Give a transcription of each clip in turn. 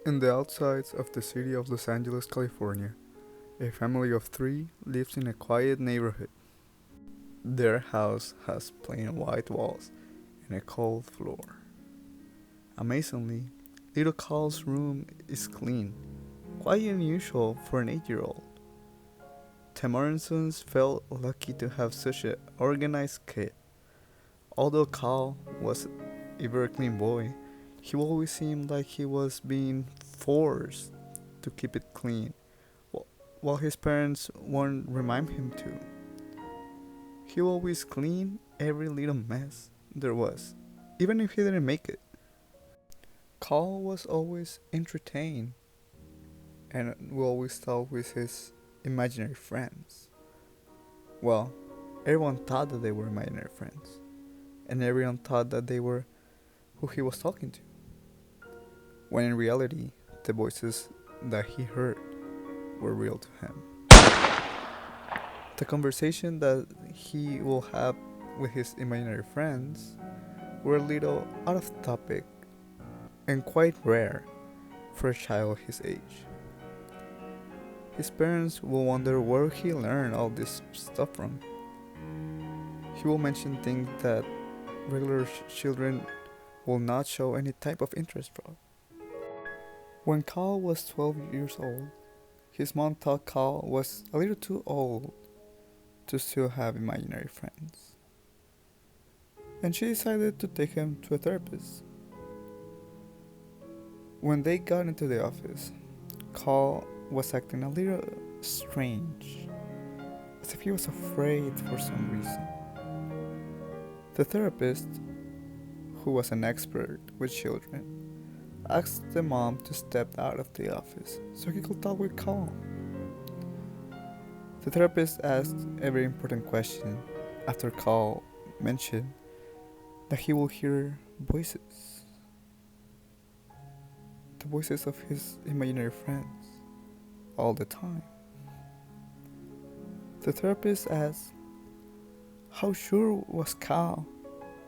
In the outsides of the city of Los Angeles, California, a family of three lives in a quiet neighborhood. Their house has plain white walls and a cold floor. Amazingly, little Carl's room is clean, quite unusual for an 8-year-old. The Morrisons felt lucky to have such an organized kid. Although Carl was a very clean boy, he always seemed like he was being forced to keep it clean, while his parents won't remind him to. He always cleaned every little mess there was, even if he didn't make it. Carl was always entertained and would always talk with his imaginary friends. Well, everyone thought that they were imaginary friends, and everyone thought that they were who he was talking to, when in reality, the voices that he heard were real to him. The conversation that he will have with his imaginary friends were a little out of topic and quite rare for a child his age. His parents will wonder where he learned all this stuff from. He will mention things that regular children will not show any type of interest for. When Carl was 12 years old, his mom thought Carl was a little too old to still have imaginary friends, and she decided to take him to a therapist. When they got into the office, Carl was acting a little strange, as if he was afraid for some reason. The therapist, who was an expert with children, asked the mom to step out of the office so he could talk with Carl. The therapist asked a very important question after Carl mentioned that he will hear voices. The voices of his imaginary friends all the time. The therapist asked how sure was Carl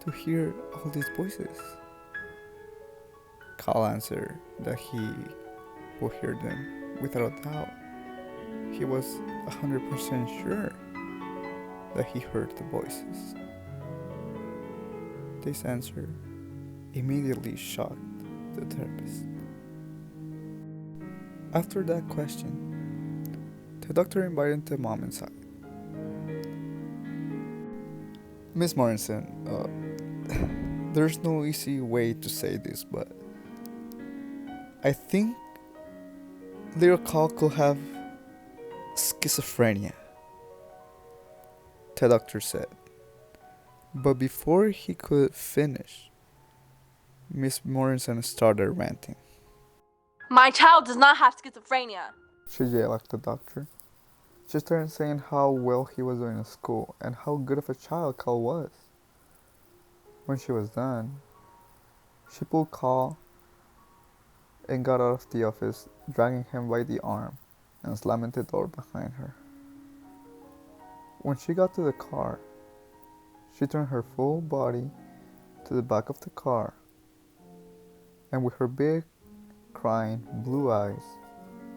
to hear all these voices. Carl answered that he will hear them without a doubt. He was 100% sure that he heard the voices. This answer immediately shocked the therapist. After that question, the doctor invited the mom inside. Miss Morrison, there's no easy way to say this, but I think little Carl could have schizophrenia, the doctor said. But before he could finish, Miss Morrison started ranting. My child does not have schizophrenia, She yelled at the doctor. She started saying how well he was doing in school and how good of a child Carl was. When she was done, she pulled Carl and got out of the office, dragging him by the arm and slamming the door behind her. When she got to the car, she turned her full body to the back of the car, and with her big, crying blue eyes,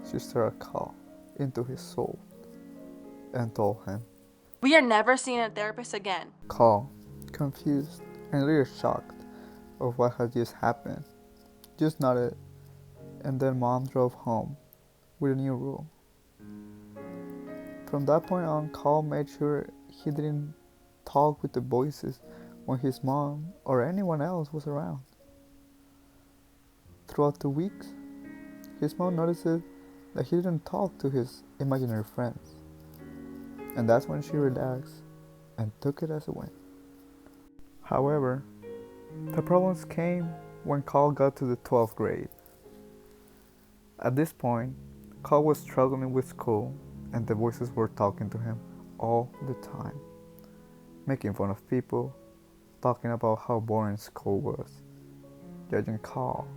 she stared at Carl into his soul and told him, "We are never seeing a therapist again." Carl, confused and a little shocked of what had just happened, just nodded, and then Mom drove home with a new rule. From that point on, Carl made sure he didn't talk with the voices when his mom or anyone else was around. Throughout the weeks, his mom noticed that he didn't talk to his imaginary friends, and that's when she relaxed and took it as a win. However, the problems came when Carl got to the 12th grade. At this point, Carl was struggling with school, and the voices were talking to him all the time, making fun of people, talking about how boring school was, judging Carl,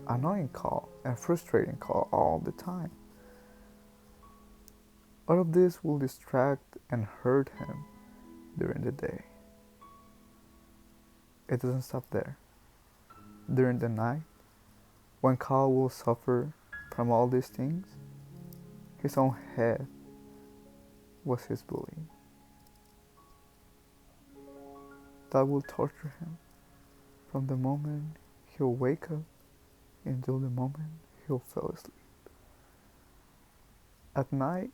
annoying Carl, and frustrating Carl all the time. All of this will distract and hurt him during the day. It doesn't stop there. During the night, When Kal will suffer from all these things, his own head was his bully. That will torture him from the moment he'll wake up until the moment he'll fall asleep. At night,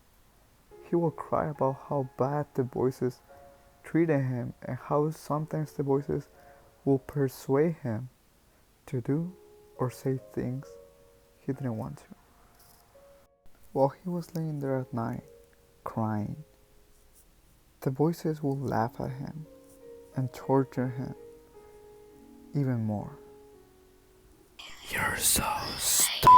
he will cry about how bad the voices treated him and how sometimes the voices will persuade him to do or say things he didn't want to. While he was laying there at night, crying, the voices will laugh at him and torture him even more. You're so stupid.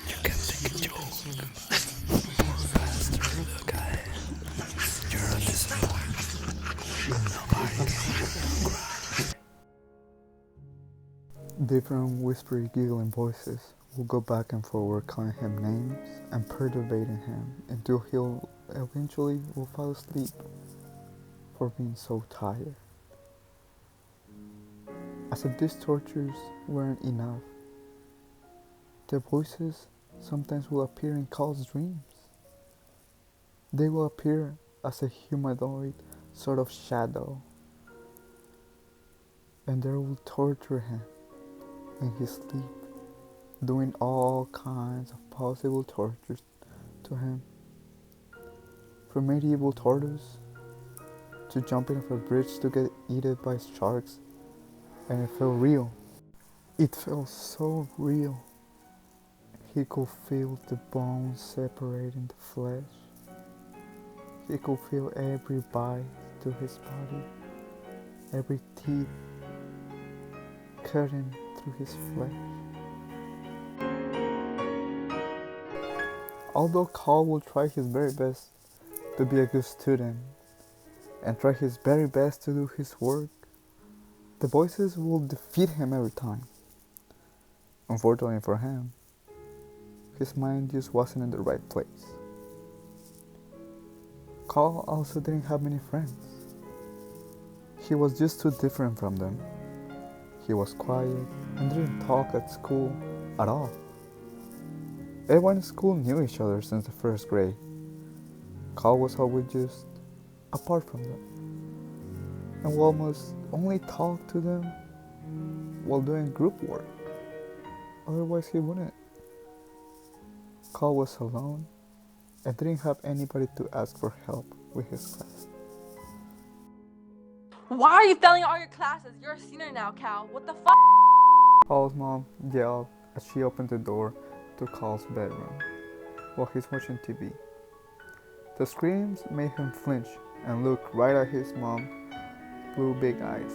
You can take a joke. Faster, look at it. You're a disappointment. Nobody can cry. Different whispery, giggling voices will go back and forward calling him names and perturbating him until he'll eventually will fall asleep for being so tired. As if these tortures weren't enough, the voices sometimes will appear in Kal's dreams. They will appear as a humanoid sort of shadow, and they will torture him in his sleep, doing all kinds of possible tortures to him. From medieval tortoise to jumping off a bridge to get eaten by sharks, and it felt real. It felt so real. He could feel the bones separating the flesh. He could feel every bite to his body, every teeth cutting through his flesh. Although Kal will try his very best to be a good student and try his very best to do his work, the voices will defeat him every time. Unfortunately for him, his mind just wasn't in the right place. Kal also didn't have many friends. He was just too different from them. He was quiet and didn't talk at school at all. Everyone in school knew each other since the first grade. Kal was always just apart from them, and will almost only talk to them while doing group work. Otherwise he wouldn't. Kal was alone and didn't have anybody to ask for help with his class. Why are you failing all your classes? You're a senior now, Kal. What the f***? Kal's mom yelled as she opened the door to Kal's bedroom while he's watching TV. The screams made him flinch and look right at his mom's blue big eyes.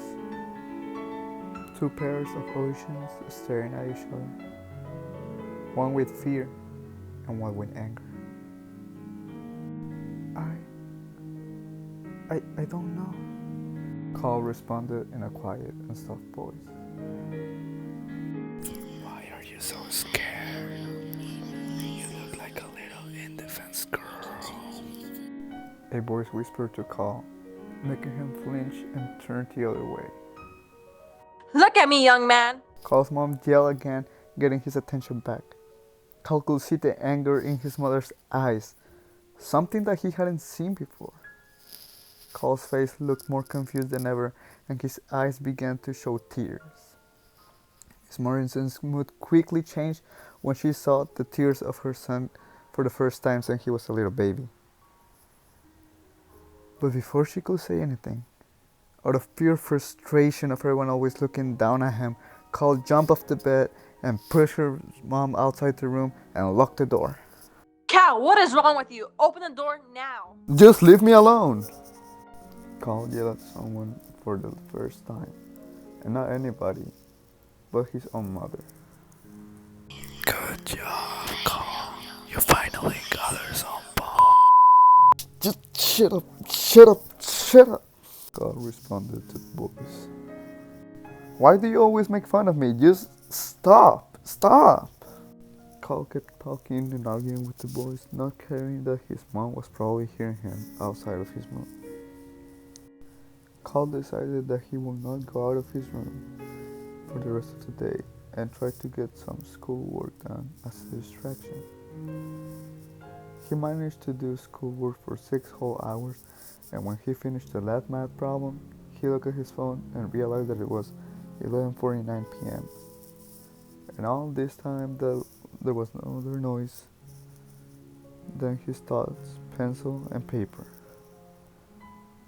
Two pairs of oceans staring at each other, one with fear and one with anger. I don't know, Kal responded in a quiet and soft voice. Why are you so scared? You look like a little indefense girl. A voice whispered to Kal, making him flinch and turn the other way. Look at me, young man. Kal's mom yelled again, getting his attention back. Kal could see the anger in his mother's eyes, something that he hadn't seen before. Kal's face looked more confused than ever, and his eyes began to show tears. Miss Morrison's mood quickly changed when she saw the tears of her son for the first time since he was a little baby. But before she could say anything, out of pure frustration of everyone always looking down at him, Kal jumped off the bed and pushed her mom outside the room and locked the door. Kal, what is wrong with you? Open the door now. Just leave me alone! Kal yelled at someone for the first time, and not anybody, but his own mother. Good job, Kal. You finally got her some ball. Just shut up, shut up, shut up! Kal responded to the voice. Why do you always make fun of me? Just stop, stop! Kal kept talking and arguing with the boys, not caring that his mom was probably hearing him outside of his room. Kal decided that he would not go out of his room for the rest of the day and tried to get some schoolwork done as a distraction. He managed to do schoolwork for 6 whole hours, and when he finished the last math problem, he looked at his phone and realized that it was 11:49 p.m. And all this time there was no other noise than his thoughts, pencil and paper.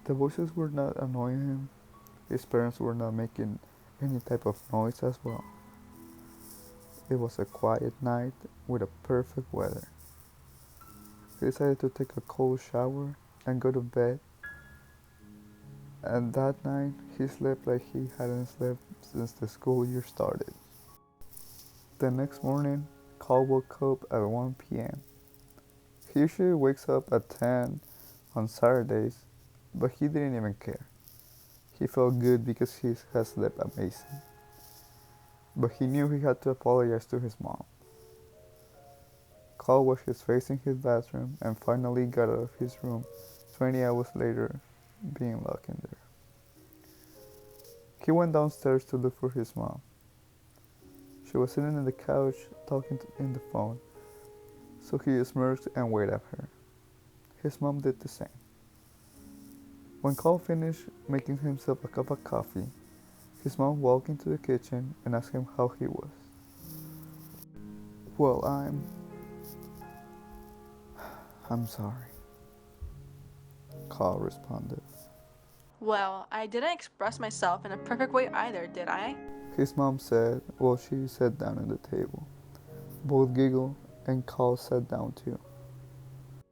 The voices were not annoying him. His parents were not making any type of noise as well. It was a quiet night with a perfect weather. He decided to take a cold shower and go to bed. And that night, he slept like he hadn't slept since the school year started. The next morning, Kal woke up at 1 p.m. He usually wakes up at 10 on Saturdays, but he didn't even care. He felt good because he has slept amazing. But he knew he had to apologize to his mom. Kal washed his face in his bathroom and finally got out of his room 20 hours later, being locked in there. He went downstairs to look for his mom. She was sitting on the couch talking in the phone, so he smirked and waved at her. His mom did the same. When Kal finished making himself a cup of coffee, his mom walked into the kitchen and asked him how he was. "Well, I'm sorry," Kal responded. Well, I didn't express myself in a perfect way either, did I? His mom said while she sat down at the table. Both giggled and Kal sat down too.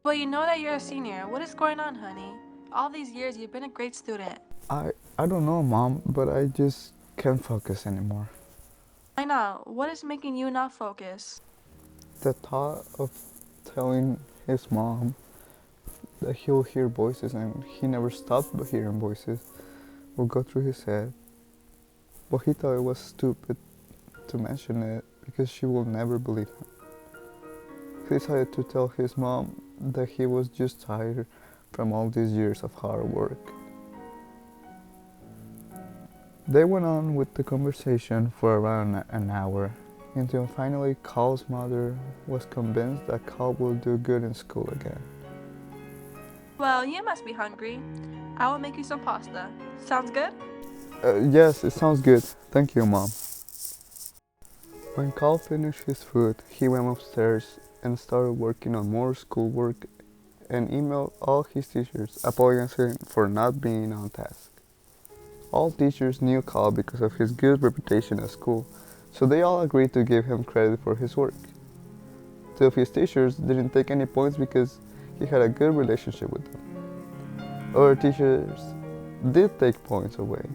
Well, you know that you're a senior. What is going on, honey? All these years, you've been a great student. I don't know, Mom, but I just can't focus anymore. I know. What is making you not focus? The thought of telling his mom that he'll hear voices and he never stopped hearing voices would go through his head. But he thought it was stupid to mention it because she will never believe him. He decided to tell his mom that he was just tired from all these years of hard work. They went on with the conversation for around an hour until finally Kal's mother was convinced that Kal will do good in school again. Well, you must be hungry. I will make you some pasta. Sounds good? Yes, it sounds good. Thank you, Mom. When Kal finished his food, he went upstairs and started working on more schoolwork and emailed all his teachers apologizing for not being on task. All teachers knew Kal because of his good reputation at school, so they all agreed to give him credit for his work. Two of his teachers didn't take any points because he had a good relationship with them. Other teachers did take points away,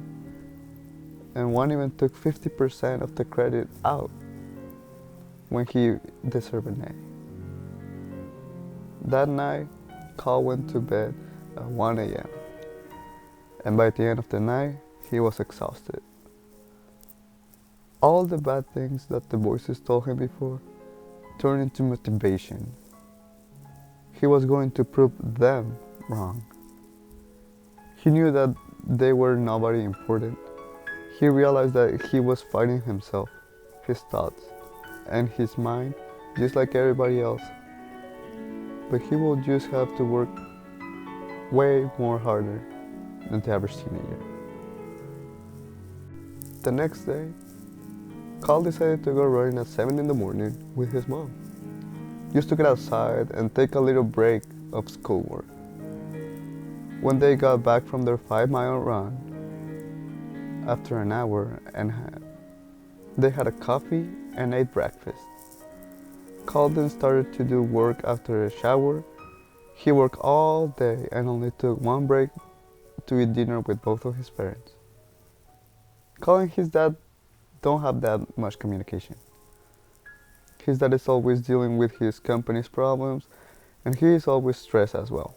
and one even took 50% of the credit out when he deserved an A. That night, Kal went to bed at 1 a.m. and by the end of the night, he was exhausted. All the bad things that the voices told him before turned into motivation. He was going to prove them wrong. He knew that they were nobody important. He realized that he was fighting himself, his thoughts, and his mind just like everybody else. But he will just have to work way more harder than the average teenager. The next day, Kal decided to go running at 7 in the morning with his mom, just to get outside and take a little break of schoolwork. When they got back from their 5-mile run, after an hour and a half, they had a coffee and ate breakfast. Kal then started to do work after a shower. He worked all day and only took one break to eat dinner with both of his parents. Kal and his dad don't have that much communication. His dad is always dealing with his company's problems and he is always stressed as well.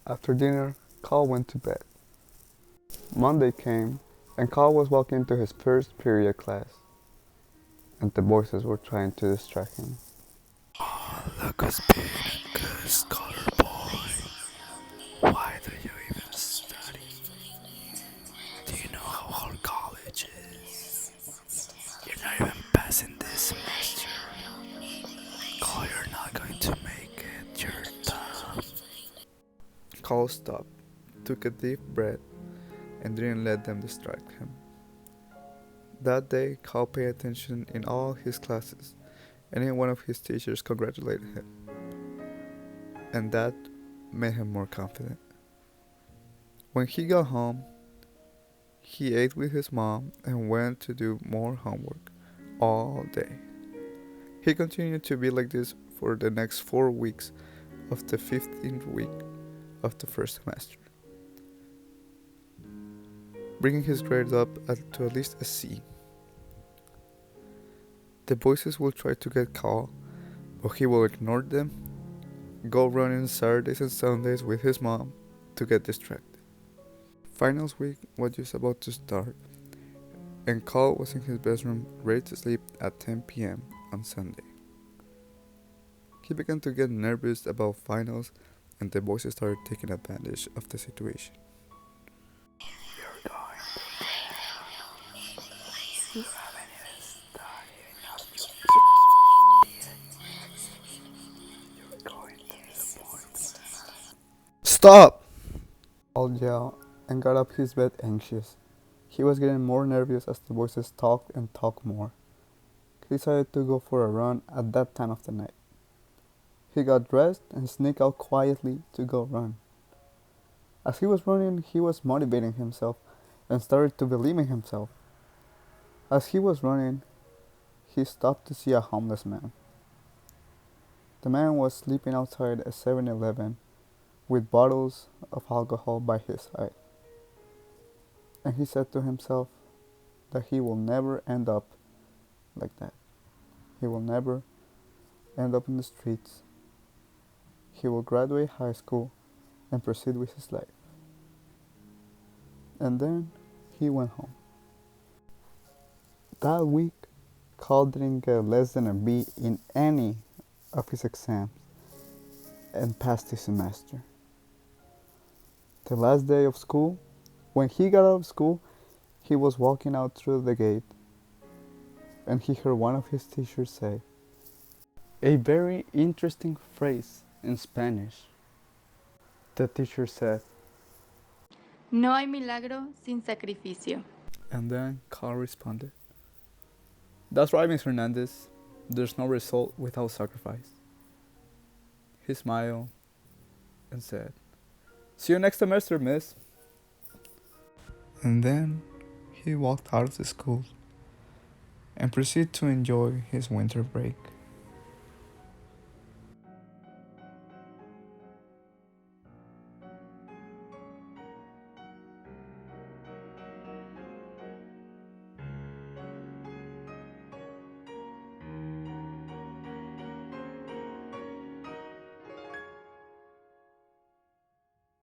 After dinner, Kal went to bed. Monday came and Kal was walking to his first period class and the voices were trying to distract him. Oh, look who's big and good, scholar boy. Why do you even study? Do you know how hard college is? Kal stopped, took a deep breath, and didn't let them distract him. That day, Kal paid attention in all his classes, and even one of his teachers congratulated him, and that made him more confident. When he got home, he ate with his mom and went to do more homework all day. He continued to be like this for the next 4 weeks of the 15th week of the first semester, bringing his grades up to at least a C. The voices will try to get Kal, but he will ignore them, go running Saturdays and Sundays with his mom to get distracted. Finals week was just about to start, and Kal was in his bedroom ready to sleep at 10 p.m. on Sunday. He began to get nervous about finals, and the voices started taking advantage of the situation. You're going to fail. You haven't even studied enough. You're going to disappoint them. Stop! Kal yelled and got up his bed anxious. He was getting more nervous as the voices talked and talked more. He decided to go for a run at that time of the night. He got dressed and sneaked out quietly to go run. As he was running, he was motivating himself and started to believe in himself. As he was running, he stopped to see a homeless man. The man was sleeping outside a 7-Eleven with bottles of alcohol by his side. And he said to himself that he will never end up like that. He will never end up in the streets. He will graduate high school and proceed with his life. And then he went home. That week, Kal didn't get less than a B in any of his exams and passed the semester. The last day of school, when he got out of school, he was walking out through the gate and he heard one of his teachers say a very interesting phrase in Spanish. The teacher said, No hay milagro sin sacrificio. and then Kal responded, "That's right, Miss Hernandez. There's no result without sacrifice." He smiled and said, "See you next semester, miss." And then he walked out of the school and proceeded to enjoy his winter break.